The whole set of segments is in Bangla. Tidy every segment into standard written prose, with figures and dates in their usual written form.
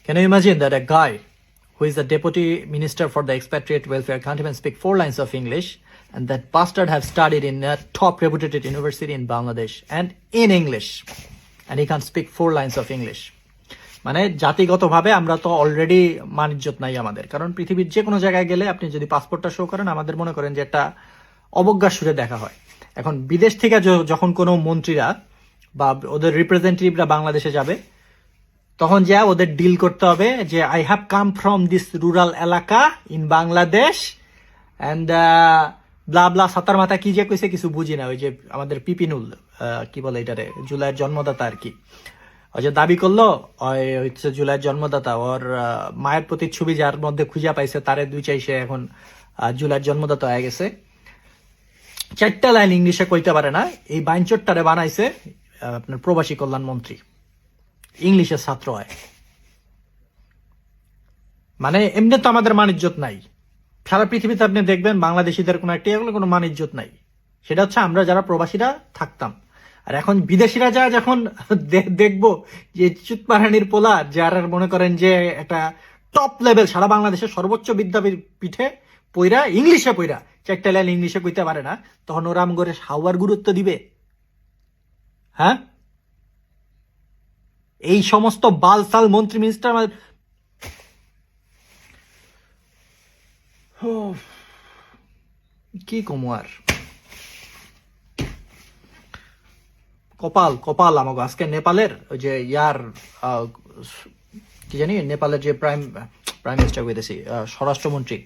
Can you imagine that a guy who is the deputy minister for the expatriate welfare can't even speak 4 lines of English, and that bastard have studied in a top reputed university in Bangladesh and in English, and he can't speak 4 lines of English. মানে জাতিগতভাবে আমরা তো অলরেডি মানিজ্যত নাই আমাদের, কারণ পৃথিবীর যে কোনো জায়গায় গেলে আপনি যদি পাসপোর্টটা শো করেন আমাদের মনে করেন যে একটা অবজ্ঞার সুরে দেখা হয়। এখন বিদেশ থেকে যখন কোনো মন্ত্রীরা বা ওদের রিপ্রেজেন্টেটিভরা বাংলাদেশে যাবে, তখন যা ওদের ডিল করতে হবে যে I have come from this rural এলাকা in Bangladesh and blah blah সাতার মাথা কি যে কইছে কিছু বুঝি না। ওই যে আমাদের পিপিনুল কি বলে এটারে, জুলাইয়ের জন্মদাতা আর কি, ওই যে দাবি করলো হচ্ছে জুলাইয়ের জন্মদাতা, ওর মায়ের প্রতিচ্ছবি যার মধ্যে খুঁজে পাইছে তারে দুই চাইছে এখন জুলাইয়ের জন্মদাতা হয়ে গেছে। 4টা লাইন ইংলিশে কইতে পারে না, এই বাইঞ্চরটারে বানাইছে আপনার প্রবাসী কল্যাণ মন্ত্রী, ইংলিশের ছাত্র হয়। মানে এমনি তো আমাদের মানিজ্যত নাই, সারা পৃথিবীতে আপনি দেখবেন বাংলাদেশিদের কোনো একটা কোনো মানিজ্যত নাই, সেটা হচ্ছে আমরা যারা প্রবাসীরা থাকতাম। আর এখন বিদেশিরা যা যখন দেখবো যে চুতমারানির পোলা যারা মনে করেন যে একটা টপ লেভেল সারা বাংলাদেশের সর্বোচ্চ বিদ্যাপীঠে পইরা ইংলিশে পইরা 4টা লাইন ইংলিশে কইতে পারে না, তখন ওরা আমগরে হাওয়ার গুরুত্ব দিবে? হ্যাঁ, এই সমস্ত বালসাল মন্ত্রী মিনিস্টার কি কমু আর, কপাল কপাল আমাকে আজকে নেপালের ওই যে ইয়ার কি জানি, নেপালের যে প্রাইম মিনিস্টার কইতেছি স্বরাষ্ট্রমন্ত্রী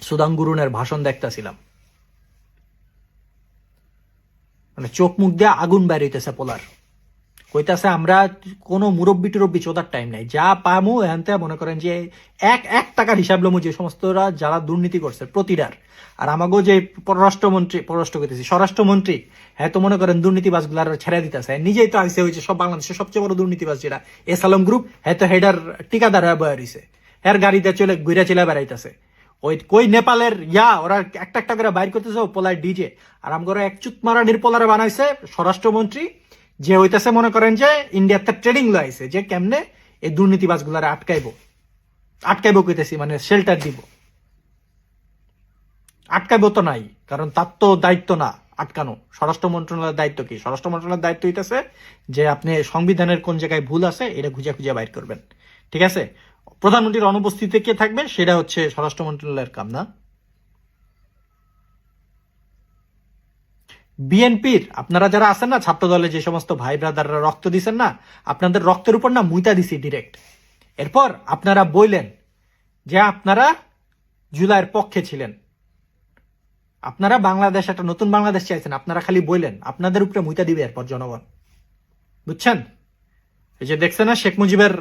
সুদাঙ্গুরুনের ভাষণ দেখতেছিলাম, মানে চোখ মুখ দিয়ে আগুন বের হইতেছে পোলার। কইতাছে আমরা কোনো মুরব্বি টুরব্বি চোদার টাইম নাই, যা পামু এখানতে মনে করেন যে এক টাকার হিসাব লমু যে সমস্তরা যারা দুর্নীতি করছে প্রতিটার। আর আমাকেও যে স্বরাষ্ট্রমন্ত্রী হ্যাঁ তো মনে করেন দুর্নীতিবাজগুলার ছেড়ে দিতেছে, নিজেই তো আইসে হয়েছে সব বাংলাদেশের সবচেয়ে বড় দুর্নীতিবাজ যেটা এসালম গ্রুপ, হ্যাঁ তো হেডার টিকাদার হয়ে বয়া রইছে, হ্যার গাড়িতে চলে ঘুরে চলে বেড়াইতেছে। ওই কই নেপালের ওরা একটা করে বাইর করতেছে পোলার ডিজে, আর আমগরে এক চুতমারানির পোলারে বানাইছে স্বরাষ্ট্রমন্ত্রী, যে হইতেছে মনে করেন যে ইন্ডিয়াতে ট্রেডিং লাইছে যে কেমনে এই দুর্নীতিবাজ গুলারে আটকাইবো কইতেছি, মানে শেল্টার দিব। আটকাইবো তো নাই, কারণ তার তো দায়িত্ব না আটকানো, স্বরাষ্ট্র মন্ত্রণালয়ের দায়িত্ব কি? স্বরাষ্ট্র মন্ত্রণালয়ের দায়িত্ব হইতেছে যে আপনি সংবিধানের কোন জায়গায় ভুল আছে এটা খুঁজে বাইর করবেন, ঠিক আছে? প্রধানমন্ত্রীর অনুপস্থিতিতে কে থাকবে সেটা হচ্ছে স্বরাষ্ট্র মন্ত্রণালয়ের কাম না। বিএনপির আপনারা যারা আছেন না, ছাত্র দলে যে সমস্ত ভাই ব্রাদাররা রক্ত দিচ্ছেন না, আপনাদের রক্তের উপর না মুইতা দিছি ডিরেক্ট। এরপর আপনারা বললেন যে আপনারা জুলাইয়ের পক্ষে ছিলেন, আপনারা বাংলাদেশ একটা নতুন বাংলাদেশ চাইছেন, আপনারা খালি বললেন, আপনাদের উপরে মুইতা দিবে এরপর জনগণ, বুঝছেন? এই যে দেখছেন না শেখ মুজিবের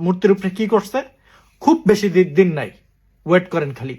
মূর্তির উপরে কি করছে, খুব বেশি দিন নাই, ওয়েট করেন খালি।